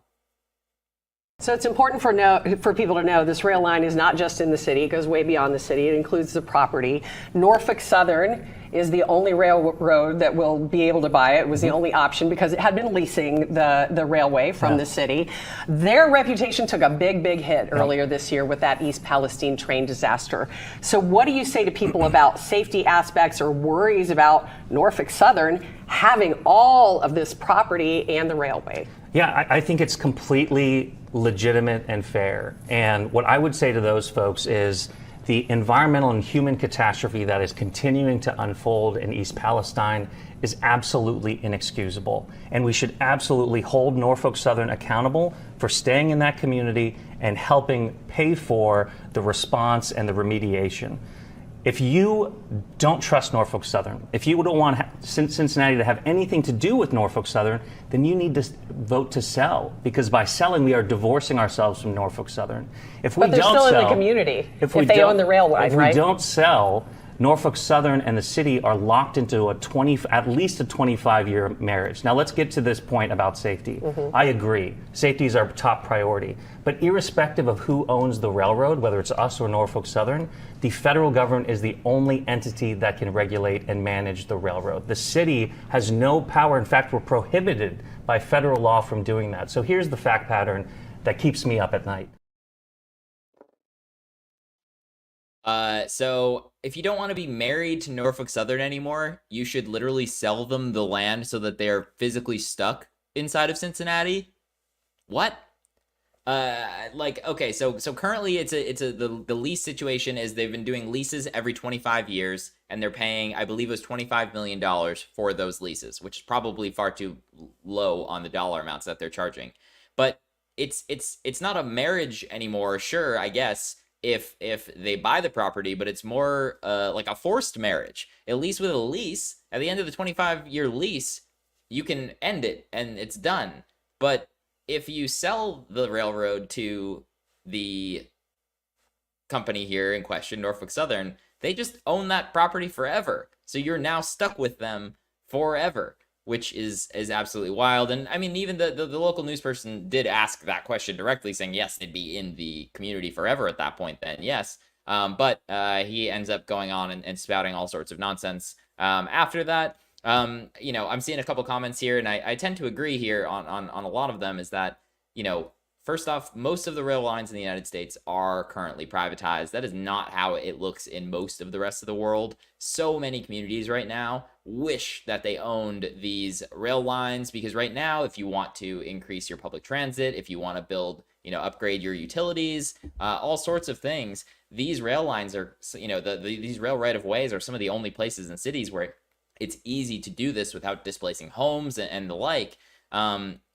So it's important for people to know this rail line is not just in the city. It goes way beyond the city. It includes the property. Norfolk Southern is the only railroad that will be able to buy it. It was the only option because it had been leasing the railway from the city. Their reputation took a big hit earlier this year with that East Palestine train disaster. So what do you say to people about safety aspects or worries about Norfolk Southern having all of this property and the railway? Yeah, I think it's completely legitimate and fair. And what I would say to those folks is the environmental and human catastrophe that is continuing to unfold in East Palestine is absolutely inexcusable. And we should absolutely hold Norfolk Southern accountable for staying in that community and helping pay for the response and the remediation. If you don't trust Norfolk Southern, if you don't want Cincinnati to have anything to do with Norfolk Southern, then you need to vote to sell, because by selling, we are divorcing ourselves from Norfolk Southern. If we But they're don't still sell, in the community if we they don't- own the rail line, if right? we don't sell, Norfolk Southern and the city are locked into at least a 25-year marriage. Now let's get to this point about safety. I agree. Safety is our top priority. But irrespective of who owns the railroad, whether it's us or Norfolk Southern, the federal government is the only entity that can regulate and manage the railroad. The city has no power. In fact, we're prohibited by federal law from doing that. So here's the fact pattern that keeps me up at night. So if you don't want to be married to Norfolk Southern anymore, you should literally sell them the land so that they're physically stuck inside of Cincinnati. What? Okay, so currently the lease situation is they've been doing leases every 25 years, and they're paying, I believe it was $25 million for those leases, which is probably far too low on the dollar amounts that they're charging. But it's not a marriage anymore, sure, I guess, if they buy the property, but it's more like a forced marriage. At least with a lease, at the end of the 25-year lease, you can end it and it's done. But if you sell the railroad to the company here in question, Norfolk Southern, they just own that property forever. So you're now stuck with them forever, which is absolutely wild. And I mean, even the local news person did ask that question directly, saying, yes, they'd be in the community forever at that point then, yes. But he ends up going on and spouting all sorts of nonsense after that. I'm seeing a couple comments here, and I tend to agree here on a lot of them, is that, first off, most of the rail lines in the United States are currently privatized. That is not how it looks in most of the rest of the world. So many communities right now wish that they owned these rail lines, because right now, if you want to increase your public transit, if you want to build, upgrade your utilities, all sorts of things, these rail lines are, these rail right-of-ways are some of the only places in cities where it's easy to do this without displacing homes and the like.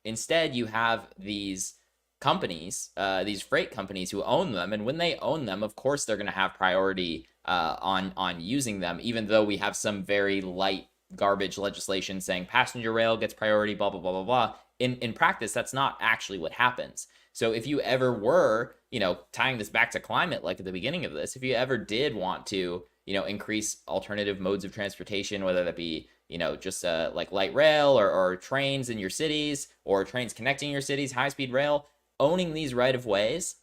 Instead, you have these companies, these freight companies who own them, and when they own them, of course, they're going to have priority on using them, even though we have some very light garbage legislation saying passenger rail gets priority, blah, blah, blah, blah, blah. In practice, that's not actually what happens. So if you ever were, tying this back to climate, like at the beginning of this, if you ever did want to, increase alternative modes of transportation, whether that be, just like light rail or trains in your cities, or trains connecting your cities, high-speed rail, owning these right-of-ways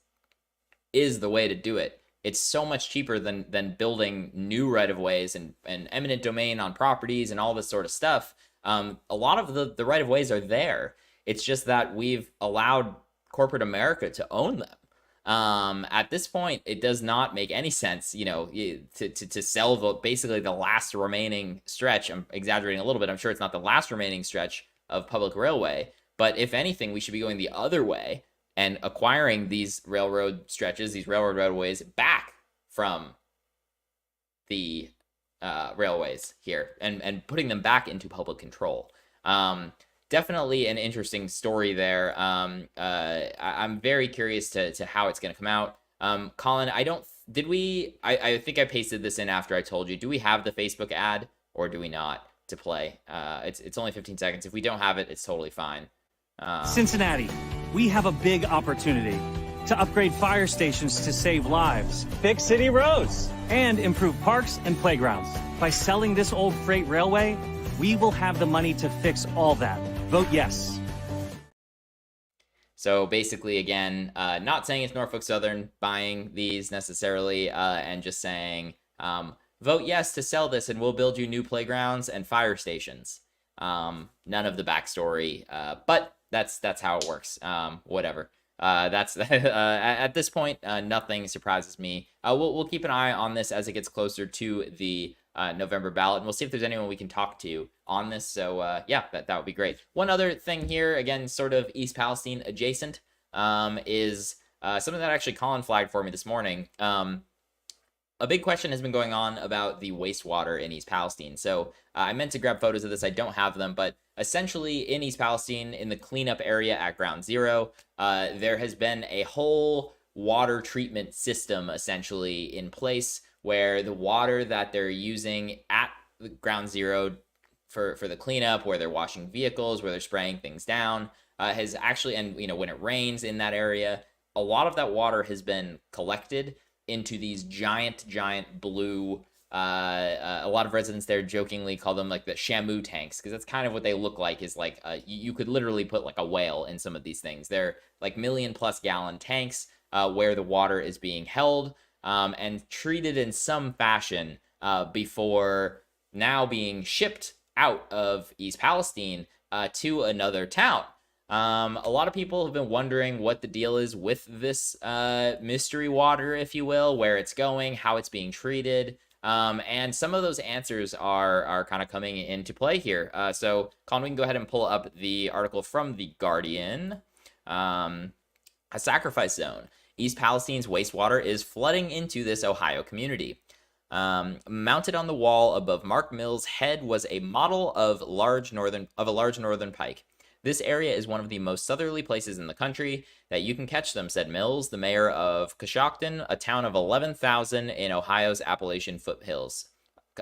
is the way to do it. It's so much cheaper than building new right-of-ways and eminent domain on properties and all this sort of stuff. A lot of the right-of-ways are there. It's just that we've allowed corporate America to own them. At this point, it does not make any sense, to sell basically the last remaining stretch. I'm exaggerating a little bit. I'm sure it's not the last remaining stretch of public railway, but if anything, we should be going the other way and acquiring these railroad stretches, these railroad roadways back from the railways here and putting them back into public control. Definitely an interesting story there. I'm very curious to how it's going to come out. Colin, I think I pasted this in after I told you. Do we have the Facebook ad or do we not to play? It's only 15 seconds. If we don't have it, it's totally fine. Cincinnati, we have a big opportunity to upgrade fire stations to save lives, fix city roads, and improve parks and playgrounds. By selling this old freight railway, we will have the money to fix all that. Vote yes. So basically, again, not saying it's Norfolk Southern buying these necessarily, and just saying, vote yes to sell this and we'll build you new playgrounds and fire stations. None of the backstory, but that's how it works. Whatever. That's at this point, nothing surprises me. We'll keep an eye on this as it gets closer to the November ballot, and we'll see if there's anyone we can talk to on this. So yeah, that would be great. One other thing here, again, sort of East Palestine adjacent, is something that actually Colin flagged for me this morning. A big question has been going on about the wastewater in East Palestine. So I meant to grab photos of this. I don't have them, but essentially in East Palestine, in the cleanup area at Ground Zero, there has been a whole water treatment system essentially in place where the water that they're using at the Ground Zero for the cleanup, where they're washing vehicles, where they're spraying things down, has actually, and when it rains in that area, a lot of that water has been collected into these giant blue, a lot of residents there jokingly call them like the Shamu tanks, because that's kind of what they look like. Is like you could literally put like a whale in some of these things. They're like 1,000,000+ gallon tanks where the water is being held and treated in some fashion before now being shipped out of East Palestine to another town. A lot of people have been wondering what the deal is with this mystery water, if you will, where it's going, how it's being treated. And some of those answers are kind of coming into play here. So, Colin, we can go ahead and pull up the article from The Guardian. A sacrifice zone. East Palestine's wastewater is flooding into this Ohio community. Mounted on the wall above Mark Mills' head was a model of a large northern pike. This area is one of the most southerly places in the country that you can catch them, said Mills, the mayor of Coshocton, a town of 11,000 in Ohio's Appalachian foothills.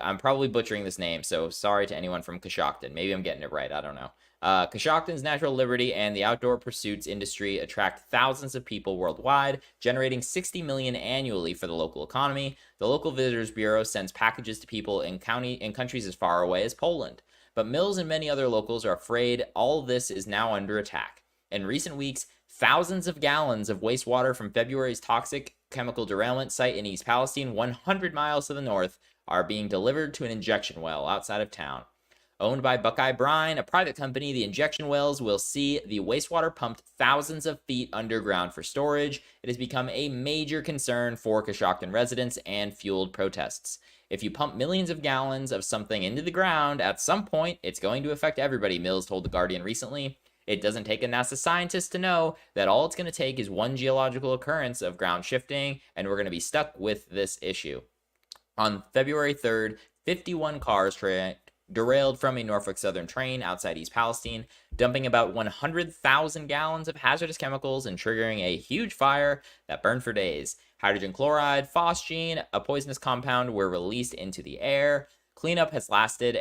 I'm probably butchering this name, so sorry to anyone from Coshocton. Maybe I'm getting it right. I don't know. Coshocton's natural liberty and the outdoor pursuits industry attract thousands of people worldwide, generating $60 million annually for the local economy. The local visitors bureau sends packages to people in countries as far away as Poland. But Mills and many other locals are afraid all this is now under attack. In recent weeks, thousands of gallons of wastewater from February's toxic chemical derailment site in East Palestine, 100 miles to the north, are being delivered to an injection well outside of town. Owned by Buckeye Brine, a private company, the injection wells will see the wastewater pumped thousands of feet underground for storage. It has become a major concern for Coshocton residents and fueled protests. If you pump millions of gallons of something into the ground, at some point, it's going to affect everybody, Mills told The Guardian recently. It doesn't take a NASA scientist to know that all it's going to take is one geological occurrence of ground shifting, and we're going to be stuck with this issue. On February 3rd, 51 cars derailed from a Norfolk Southern train outside East Palestine, dumping about 100,000 gallons of hazardous chemicals and triggering a huge fire that burned for days. Hydrogen chloride, phosgene, a poisonous compound, were released into the air. Cleanup has lasted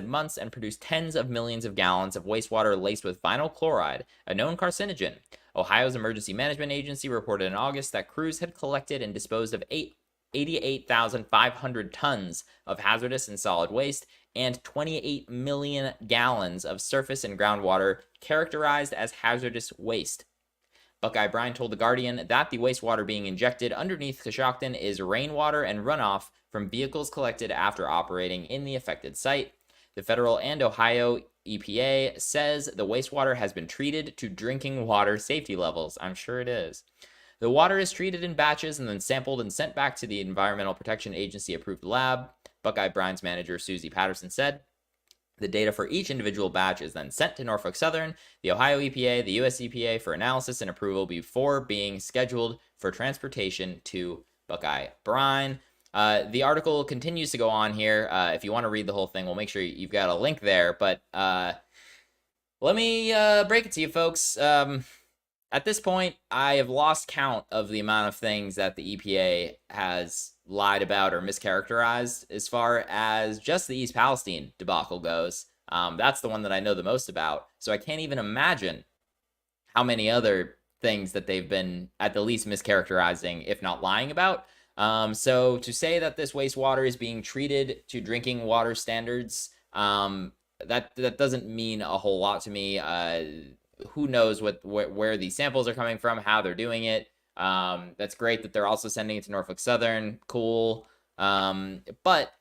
months and produced tens of millions of gallons of wastewater laced with vinyl chloride, a known carcinogen. Ohio's Emergency Management Agency reported in August that crews had collected and disposed of 88,500 tons of hazardous and solid waste and 28 million gallons of surface and groundwater characterized as hazardous waste. Buckeye Brine told The Guardian that the wastewater being injected underneath Coshocton is rainwater and runoff from vehicles collected after operating in the affected site. The federal and Ohio EPA says the wastewater has been treated to drinking water safety levels. I'm sure it is. The water is treated in batches and then sampled and sent back to the Environmental Protection Agency approved lab, Buckeye Brine's manager Susie Patterson said. The data for each individual batch is then sent to Norfolk Southern, the Ohio EPA, the US EPA for analysis and approval before being scheduled for transportation to Buckeye Brine. The article continues to go on here. If you want to read the whole thing, we'll make sure you've got a link there. But let me break it to you, folks. At this point, I have lost count of the amount of things that the EPA has lied about or mischaracterized as far as just the East Palestine debacle goes. That's the one that I know the most about. So I can't even imagine how many other things that they've been at the least mischaracterizing, if not lying about. So to say that this wastewater is being treated to drinking water standards, that doesn't mean a whole lot to me. who knows where these samples are coming from, how they're doing it. That's great that they're also sending it to Norfolk Southern. Cool. But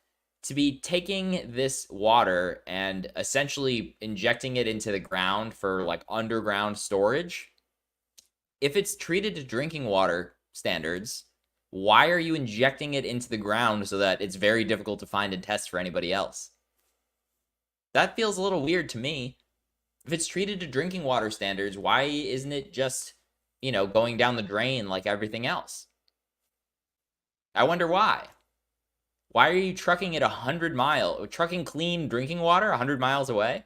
to be taking this water and essentially injecting it into the ground for like underground storage, if it's treated to drinking water standards, why are you injecting it into the ground so that it's very difficult to find and test for anybody else? That feels a little weird to me. If it's treated to drinking water standards, why isn't it just, going down the drain like everything else? I wonder why. Why are you trucking it 100 miles, trucking clean drinking water 100 miles away?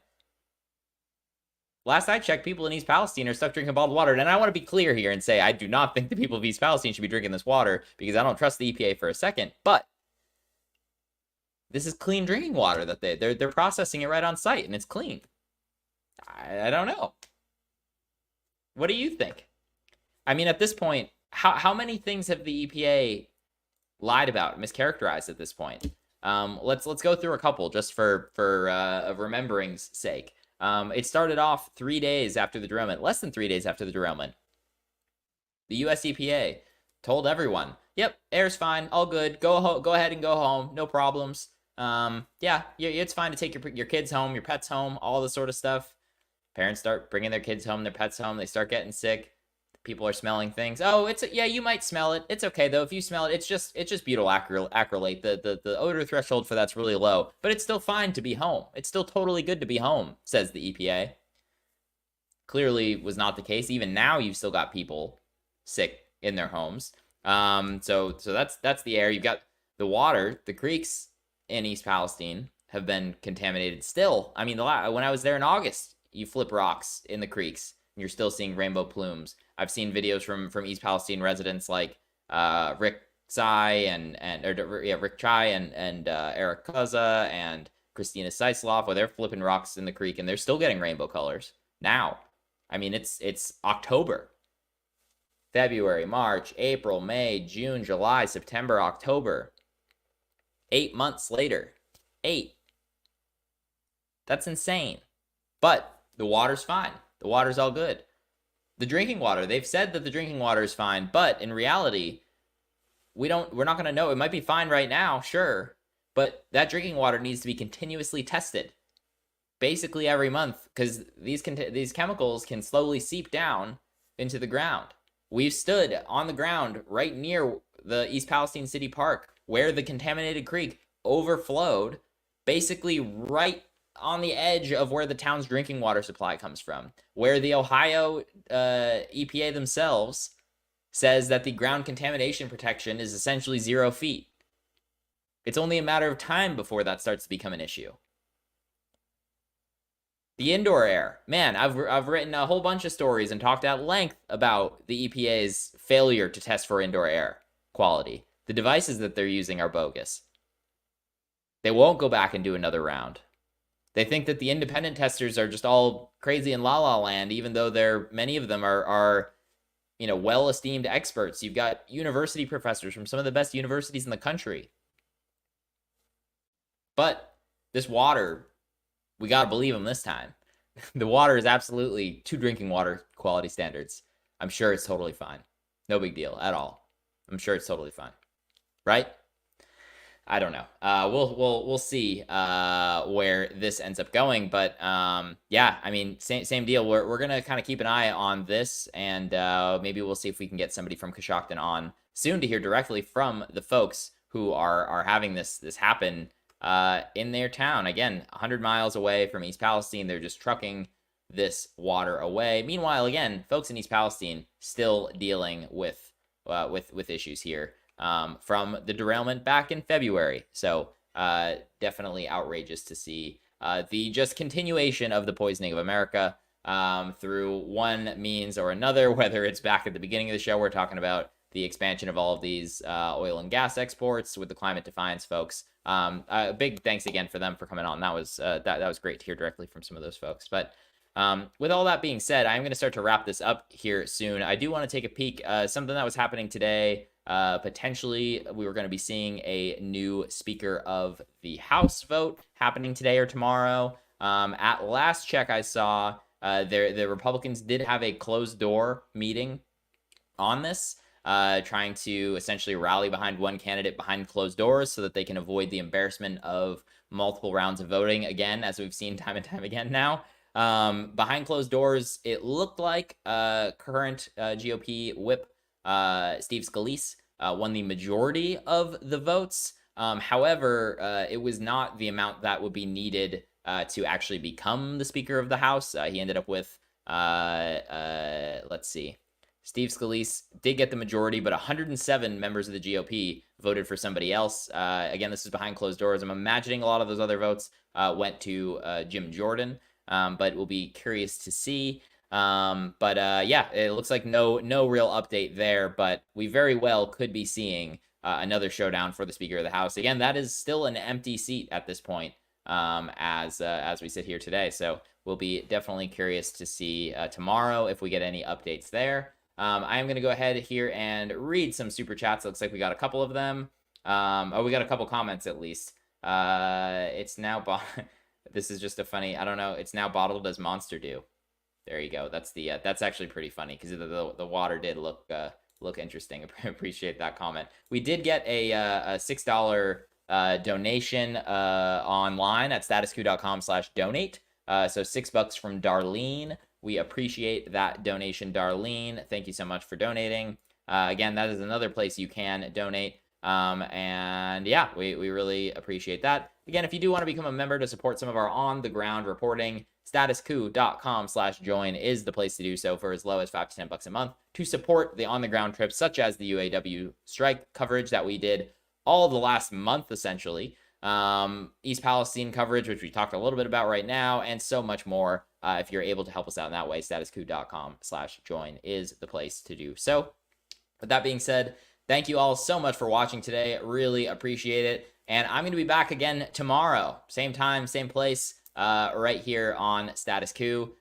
Last I checked, people in East Palestine are stuck drinking bottled water. And I want to be clear here and say I do not think the people of East Palestine should be drinking this water because I don't trust the EPA for a second. But this is clean drinking water that they're processing it right on site, and it's clean. I don't know. What do you think? I mean, at this point, how many things have the EPA lied about, mischaracterized at this point? Let's go through a couple just for remembering's sake. It started off 3 days after the derailment, less than 3 days after the derailment. The US EPA told everyone, "Yep, air's fine, all good. Go ahead and go home, no problems. Yeah, it's fine to take your kids home, your pets home, all this sort of stuff." Parents start bringing their kids home, their pets home. They start getting sick. People are smelling things. Oh, you might smell it. It's okay though. If you smell it, it's just butyl acrylate. The odor threshold for that's really low, but it's still fine to be home. It's still totally good to be home, says the EPA. Clearly was not the case. Even now, you've still got people sick in their homes. So that's the air. You've got the water. The creeks in East Palestine have been contaminated still. I mean, when I was there in August, you flip rocks in the creeks, and you're still seeing rainbow plumes. I've seen videos from East Palestine residents like Rick Chai and Eric Kaza and Christina Seislov, where they're flipping rocks in the creek, and they're still getting rainbow colors now. I mean, it's October. February, March, April, May, June, July, September, October. 8 months later. 8. That's insane. But the water's fine. The water's all good. The drinking water, they've said that the drinking water is fine, but in reality, we're not going to know. It might be fine right now, sure, but that drinking water needs to be continuously tested. Basically every month, because these chemicals can slowly seep down into the ground. We've stood on the ground right near the East Palestine City Park where the contaminated creek overflowed, basically right on the edge of where the town's drinking water supply comes from, where the Ohio EPA themselves says that the ground contamination protection is essentially 0 feet. It's only a matter of time before that starts to become an issue. The indoor air. Man, I've written a whole bunch of stories and talked at length about the EPA's failure to test for indoor air quality. The devices that they're using are bogus. They won't go back and do another round. They think that the independent testers are just all crazy in la land, even though many of them are well-esteemed experts. You've got university professors from some of the best universities in the country. But this water, we got to believe them this time. The water is absolutely to drinking water quality standards. I'm sure it's totally fine. No big deal at all. I'm sure it's totally fine. Right? I don't know. We'll see where this ends up going, but yeah, I mean, same deal. We're gonna kind of keep an eye on this, and maybe we'll see if we can get somebody from Coshocton on soon to hear directly from the folks who are having this happen in their town. Again, 100 miles away from East Palestine, they're just trucking this water away. Meanwhile, again, folks in East Palestine still dealing with issues here. From the derailment back in February. So definitely outrageous to see the just continuation of the poisoning of America through one means or another, whether it's back at the beginning of the show, we're talking about the expansion of all of these oil and gas exports with the climate defiance folks. Big thanks again for them for coming on. That was great to hear directly from some of those folks. But with all that being said, I'm going to start to wrap this up here soon. I do want to take a peek, something that was happening today. Potentially, we were going to be seeing a new Speaker of the House vote happening today or tomorrow. At last check I saw, The Republicans did have a closed door meeting on this, trying to essentially rally behind one candidate behind closed doors so that they can avoid the embarrassment of multiple rounds of voting again, as we've seen time and time again now. Behind closed doors, it looked like current GOP whip Steve Scalise won the majority of the votes. However, it was not the amount that would be needed to actually become the Speaker of the House. He ended up with, let's see, Steve Scalise did get the majority, but 107 members of the GOP voted for somebody else. Again, this is behind closed doors. I'm imagining a lot of those other votes went to Jim Jordan, but we'll be curious to see. Yeah, it looks like no real update there, but we very well could be seeing another showdown for the Speaker of the House. Again, that is still an empty seat at this point, as we sit here today. So we'll be definitely curious to see tomorrow if we get any updates there. I am going to go ahead here and read some super chats. It looks like we got a couple of them. We got a couple comments at least. It's now this is just a funny, I don't know. It's now bottled as Monster Dew. There you go. That's the that's actually pretty funny because the water did look interesting. Appreciate that comment. We did get a $6 donation online at statuscoup.com/donate. So $6 from Darlene. We appreciate that donation, Darlene. Thank you so much for donating. Again, that is another place you can donate. And yeah, we really appreciate that. Again, if you do want to become a member to support some of our on-the-ground reporting, statuscoup.com/join is the place to do so for as low as $5 to $10 a month to support the on-the-ground trips, such as the UAW strike coverage that we did all of the last month, essentially. East Palestine coverage, which we talked a little bit about right now, and so much more. If you're able to help us out in that way, statuscoup.com/join is the place to do so. With that being said, thank you all so much for watching today. Really appreciate it. And I'm going to be back again tomorrow. Same time, same place, right here on Status Coup.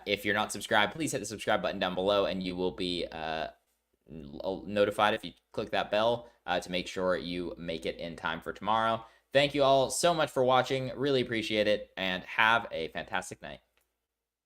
If you're not subscribed, please hit the subscribe button down below and you will be notified if you click that bell to make sure you make it in time for tomorrow. Thank you all so much for watching. Really appreciate it and have a fantastic night.